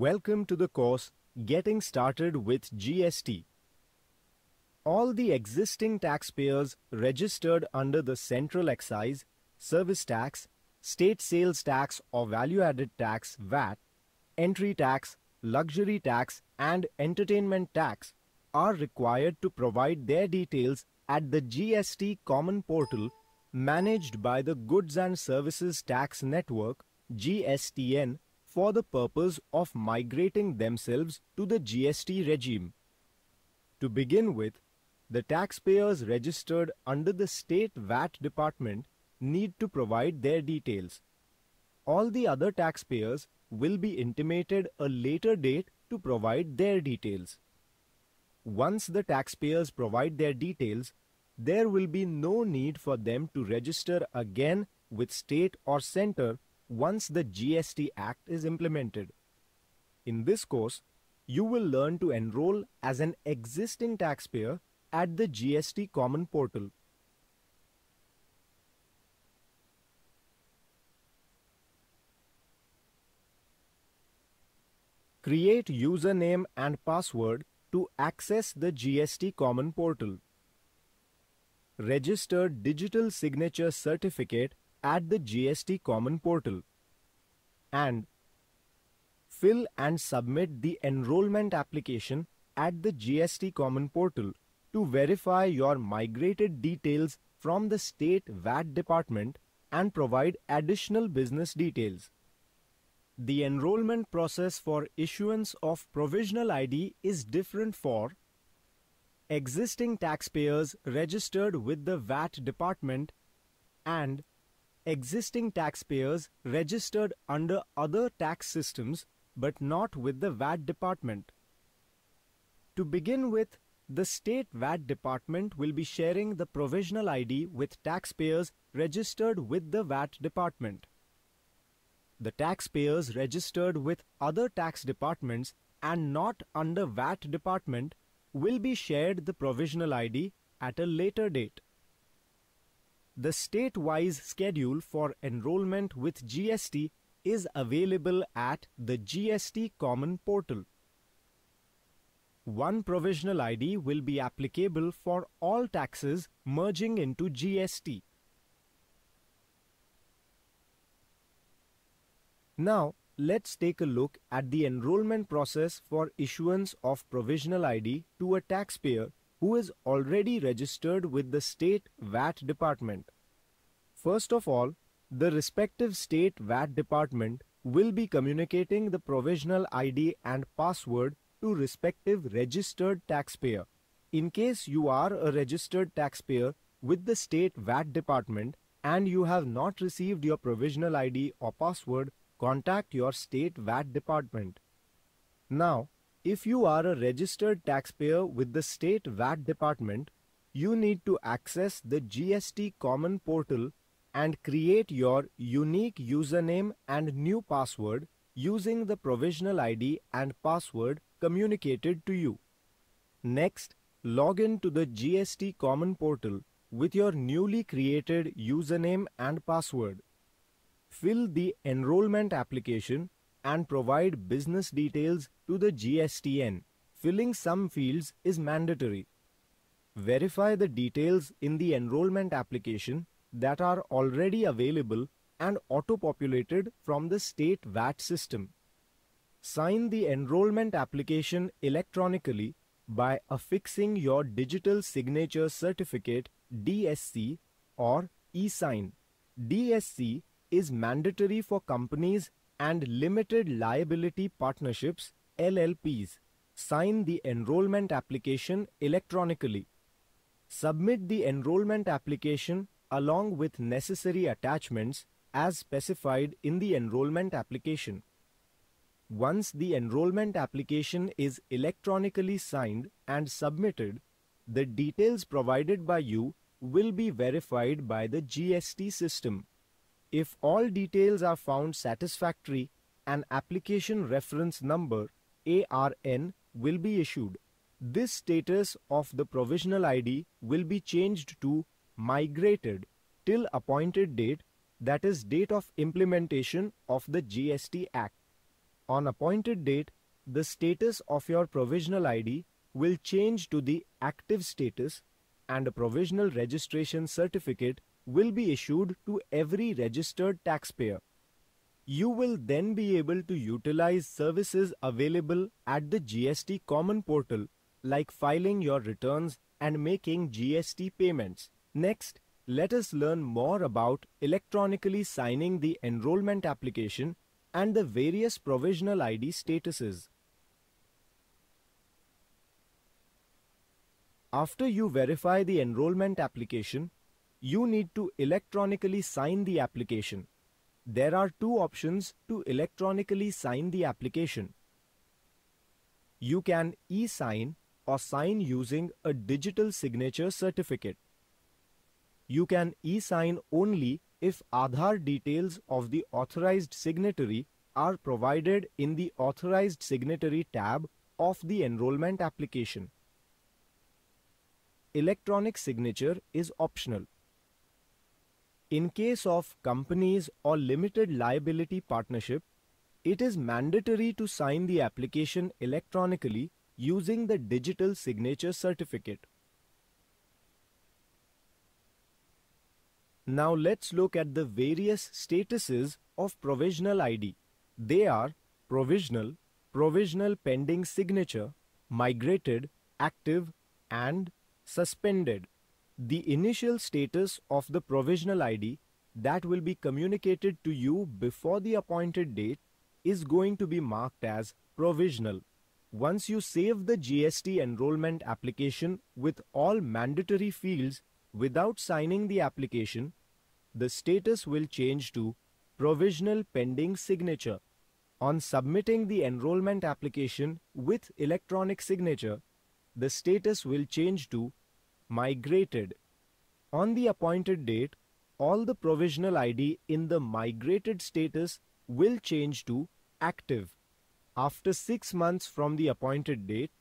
Welcome to the course Getting Started with GST. All the existing taxpayers registered under the Central Excise, Service Tax, State Sales Tax or Value Added Tax (VAT), Entry Tax, Luxury Tax and Entertainment Tax are required to provide their details at the GST Common Portal managed by the Goods and Services Tax Network (GSTN) for the purpose of migrating themselves to the GST regime. To begin with, the taxpayers registered under the State VAT Department need to provide their details. All the other taxpayers will be intimated a later date to provide their details. Once the taxpayers provide their details, there will be no need for them to register again with state or center once the GST Act is implemented. In this course, you will learn to enroll as an existing taxpayer at the GST Common Portal. Create username and password to access the GST Common Portal. Register digital signature certificate at the GST Common Portal. And fill and submit the enrollment application at the GST Common Portal to verify your migrated details from the State VAT Department and provide additional business details. The enrollment process for issuance of provisional ID is different for existing taxpayers registered with the VAT Department and existing taxpayers registered under other tax systems but not with the VAT Department. To begin with, the State VAT Department will be sharing the provisional ID with taxpayers registered with the VAT Department. The taxpayers registered with other tax departments and not under VAT Department will be shared the provisional ID at a later date. The state-wise schedule for enrollment with GST is available at the GST Common Portal. One provisional ID will be applicable for all taxes merging into GST. Now, let's take a look at the enrollment process for issuance of provisional ID to a taxpayer who is already registered with the State VAT Department. First of all, the respective State VAT Department will be communicating the provisional ID and password to respective registered taxpayer. In case you are a registered taxpayer with the State VAT Department and you have not received your provisional ID or password, contact your State VAT Department. Now, if you are a registered taxpayer with the State VAT Department, you need to access the GST Common Portal and create your unique username and new password using the provisional ID and password communicated to you. Next, log in to the GST Common Portal with your newly created username and password. Fill the enrollment application and provide business details to the GSTN. Filling some fields is mandatory. Verify the details in the enrollment application that are already available and auto-populated from the State VAT system. Sign the enrollment application electronically by affixing your digital signature certificate DSC or e-sign. DSC is mandatory for companies and limited liability partnerships LLPs. Sign the enrollment application electronically. Submit the enrollment application along with necessary attachments as specified in the enrollment application. Once the enrollment application is electronically signed and submitted, the details provided by you will be verified by the GST system. If all details are found satisfactory, an application reference number ARN will be issued. This status of the provisional ID will be changed to migrated till appointed date, that is date of implementation of the GST Act. On appointed date, the status of your provisional ID will change to the active status and a provisional registration certificate will be issued to every registered taxpayer. You will then be able to utilize services available at the GST Common Portal like filing your returns and making GST payments. Next, let us learn more about electronically signing the enrollment application and the various provisional ID statuses. After you verify the enrollment application, you need to electronically sign the application. There are two options to electronically sign the application. You can e-sign or sign using a digital signature certificate. You can e-sign only if Aadhaar details of the authorized signatory are provided in the Authorized Signatory tab of the enrollment application. Electronic signature is optional. In case of companies or limited liability partnership, it is mandatory to sign the application electronically using the digital signature certificate. Now let's look at the various statuses of provisional ID. They are provisional, provisional pending signature, migrated, active, and suspended. The initial status of the provisional ID that will be communicated to you before the appointed date is going to be marked as provisional. Once you save the GST enrollment application with all mandatory fields without signing the application, the status will change to provisional pending signature. On submitting the enrollment application with electronic signature, the status will change to migrated. On the appointed date, all the provisional ID in the migrated status will change to active. After 6 months from the appointed date,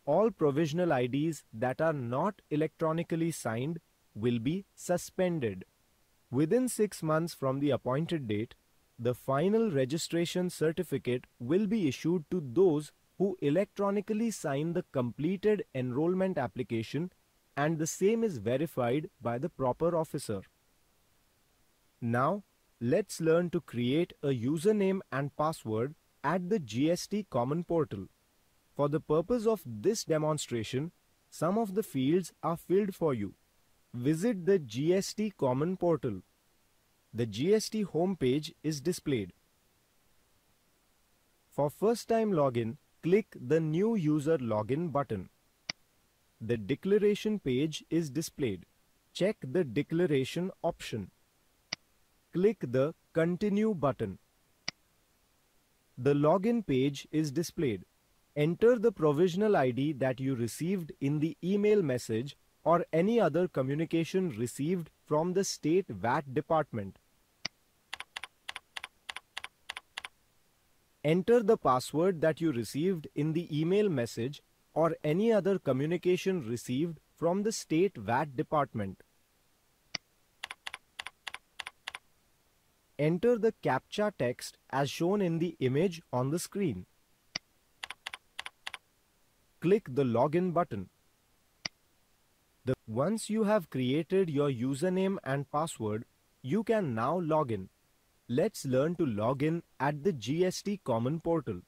all provisional IDs that are not electronically signed will be suspended. Within 6 months from the appointed date, the final registration certificate will be issued to those who electronically sign the completed enrollment application, and the same is verified by the proper officer. Now, let's learn to create a username and password at the GST Common Portal. For the purpose of this demonstration, some of the fields are filled for you. Visit the GST Common Portal. The GST homepage is displayed. For first-time login, click the New User Login button. The declaration page is displayed. Check the declaration option. Click the Continue button. The login page is displayed. Enter the provisional ID that you received in the email message or any other communication received from the State VAT Department. Enter the password that you received in the email message or any other communication received from the State VAT Department. Enter the CAPTCHA text as shown in the image on the screen. Click the Login button. Once you have created your username and password, you can now log in. Let's learn to log in at the GST Common Portal.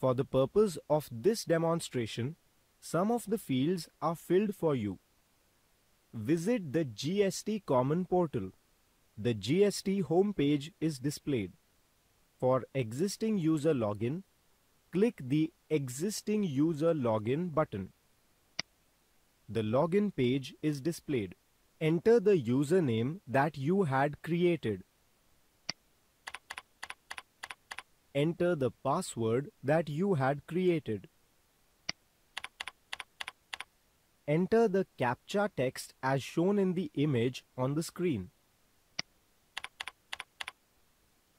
For the purpose of this demonstration, some of the fields are filled for you. Visit the GST Common Portal. The GST homepage is displayed. For existing user login, click the Existing User Login button. The login page is displayed. Enter the username that you had created. Enter the password that you had created. Enter the CAPTCHA text as shown in the image on the screen.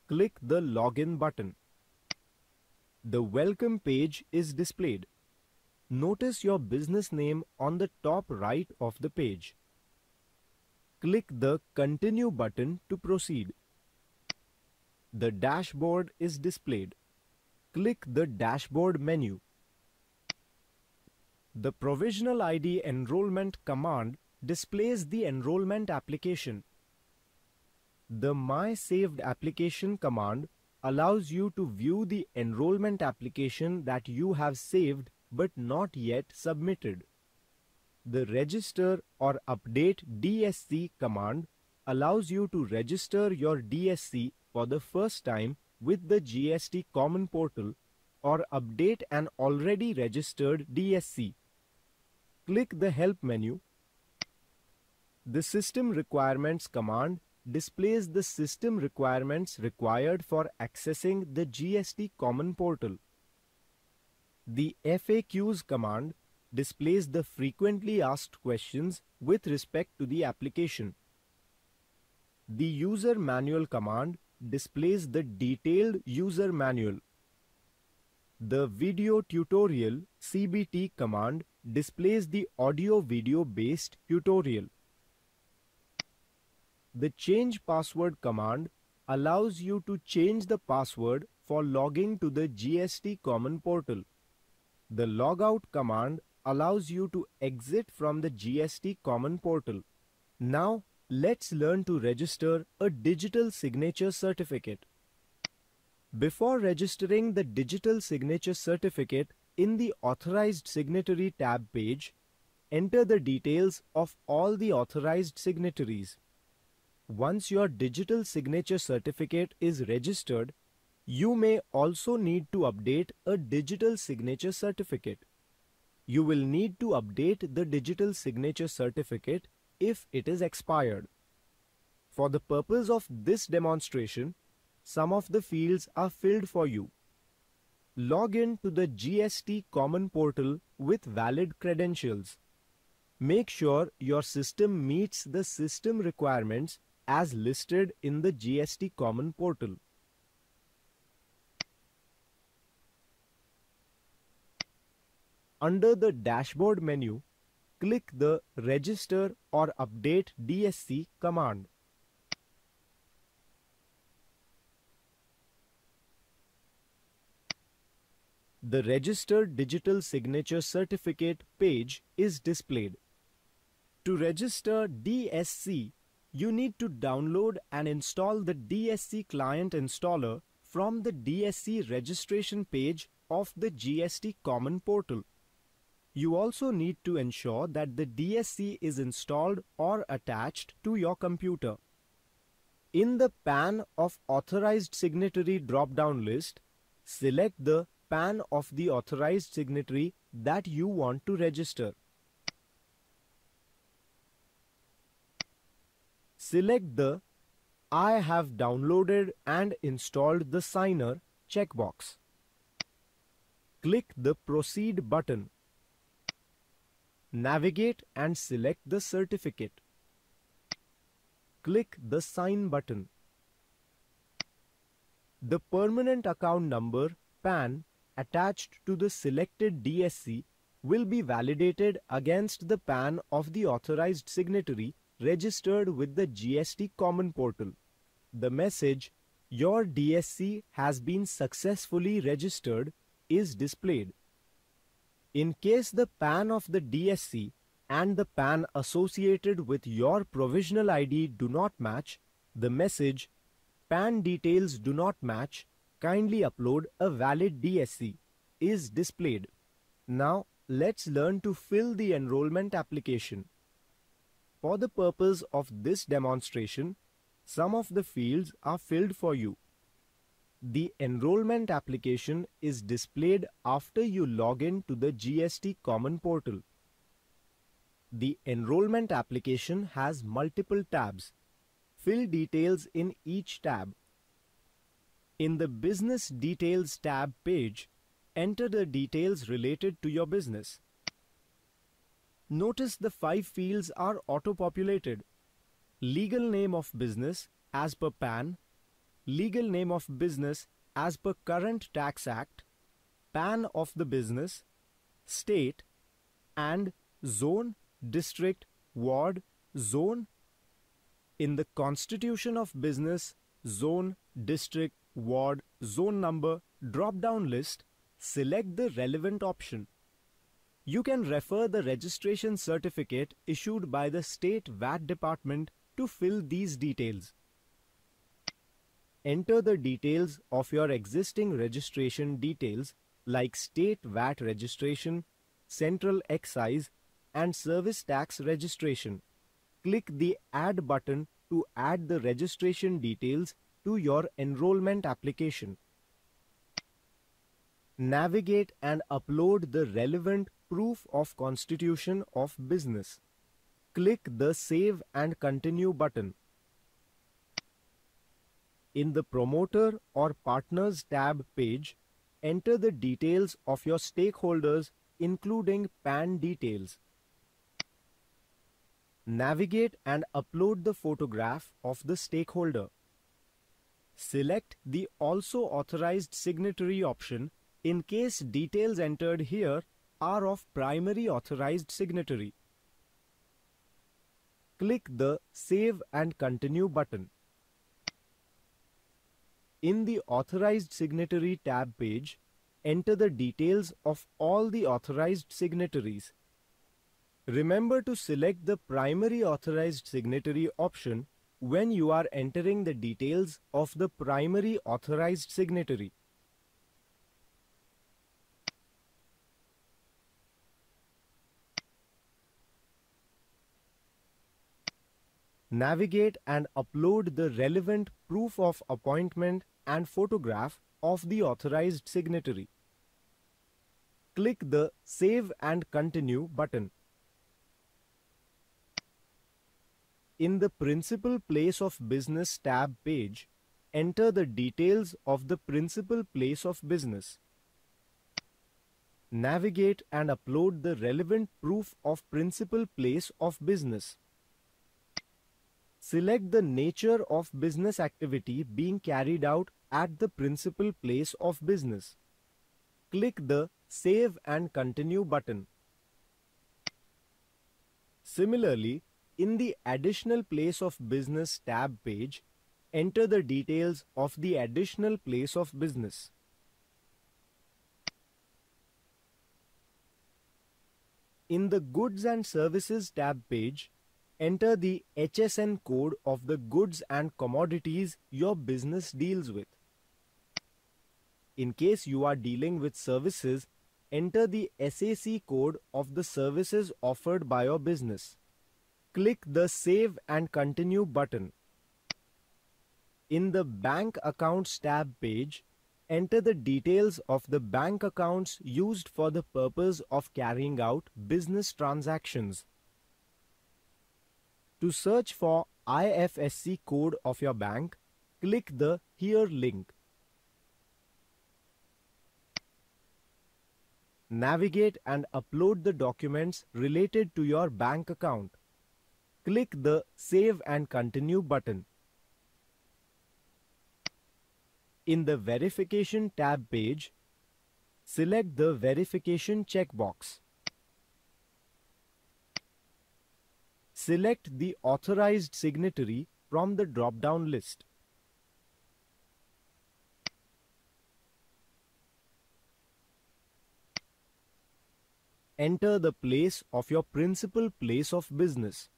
Click the Login button. The welcome page is displayed. Notice your business name on the top right of the page. Click the Continue button to proceed. The dashboard is displayed. click the Dashboard menu. The Provisional ID Enrollment command displays the enrollment application. The My Saved Application command allows you to view the enrollment application that you have saved but not yet submitted. The Register or Update DSC command allows you to register your DSC for the first time with the GST Common Portal or update an already registered DSC. Click the Help menu. The System Requirements command displays the system requirements required for accessing the GST Common Portal. The FAQs command displays the frequently asked questions with respect to the application. The User Manual command displays the detailed user manual. The Video Tutorial CBT command displays the audio-video based tutorial. The Change Password command allows you to change the password for logging to the GST Common Portal. The Logout command allows you to exit from the GST Common Portal. Now, let's learn to register a digital signature certificate. Before registering the digital signature certificate in the Authorized Signatory tab page, enter the details of all the authorized signatories. Once your digital signature certificate is registered, you may also need to update a digital signature certificate. You will need to update the digital signature certificate if it is expired. For the purpose of this demonstration, some of the fields are filled for you. Log in to the GST Common Portal with valid credentials. Make sure your system meets the system requirements as listed in the GST Common Portal. Under the Dashboard menu, click the Register or Update DSC command. The Registered Digital Signature Certificate page is displayed. To register DSC, you need to download and install the DSC Client Installer from the DSC registration page of the GST Common Portal. You also need to ensure that the DSC is installed or attached to your computer. In the PAN of Authorized Signatory drop-down list, select the PAN of the authorized signatory that you want to register. Select the I have downloaded and installed the signer checkbox. Click the Proceed button. Navigate and select the certificate. Click the Sign button. The permanent account number PAN attached to the selected DSC will be validated against the PAN of the authorized signatory registered with the GST Common Portal. The message, "Your DSC has been successfully registered," is displayed. In case the PAN of the DSC and the PAN associated with your provisional ID do not match, the message, "PAN details do not match, kindly upload a valid DSC," is displayed. Now, let's learn to fill the enrollment application. For the purpose of this demonstration, some of the fields are filled for you. The enrollment application is displayed after you log in to the GST Common Portal. The enrollment application has multiple tabs. Fill details in each tab. In the Business Details tab page, enter the details related to your business. Notice the 5 fields are auto-populated. Legal name of business as per PAN, legal name of business as per Current Tax Act, PAN of the business, state, and zone, district, ward, zone. In the constitution of business, zone, district, ward, zone number, drop-down list, select the relevant option. You can refer the registration certificate issued by the State VAT Department to fill these details. Enter the details of your existing registration details like State VAT registration, Central Excise, and Service Tax registration. Click the Add button to add the registration details to your enrollment application. Navigate and upload the relevant proof of constitution of business. Click the Save and Continue button. In the Promoter or Partners tab page, enter the details of your stakeholders including PAN details. Navigate and upload the photograph of the stakeholder. Select the Also Authorized Signatory option in case details entered here are of primary authorized signatory. Click the Save and Continue button. In the Authorized Signatory tab page, enter the details of all the authorized signatories. Remember to select the primary authorized signatory option when you are entering the details of the primary authorized signatory. Navigate and upload the relevant proof of appointment and photograph of the authorized signatory. Click the Save and Continue button. In the Principal Place of Business tab page, enter the details of the principal place of business. Navigate and upload the relevant proof of principal place of business. Select the nature of business activity being carried out at the principal place of business. Click the Save and Continue button. Similarly, in the Additional Place of Business tab page, enter the details of the additional place of business. In the Goods and Services tab page, enter the HSN code of the goods and commodities your business deals with. In case you are dealing with services, enter the SAC code of the services offered by your business. Click the Save and Continue button. In the Bank Accounts tab page, enter the details of the bank accounts used for the purpose of carrying out business transactions. To search for IFSC code of your bank, click the Here link. Navigate and upload the documents related to your bank account. Click the Save and Continue button. In the Verification tab page, select the Verification checkbox. Select the authorized signatory from the drop-down list. Enter the place of your principal place of business.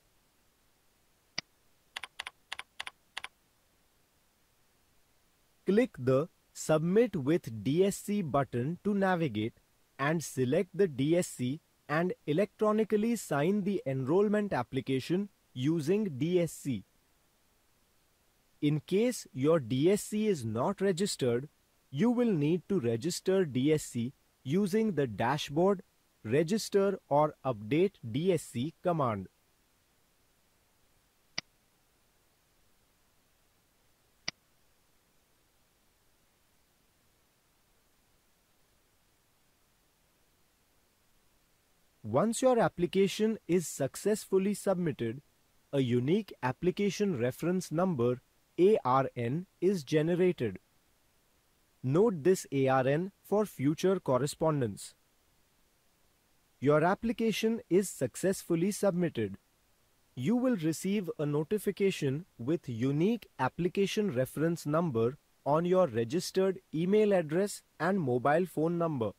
Click the Submit with DSC button to navigate and select the DSC and electronically sign the enrollment application using DSC. In case your DSC is not registered, you will need to register DSC using the Dashboard Register or Update DSC command. Once your application is successfully submitted, a unique application reference number ARN is generated. Note this ARN for future correspondence. Your application is successfully submitted. You will receive a notification with unique application reference number on your registered email address and mobile phone number.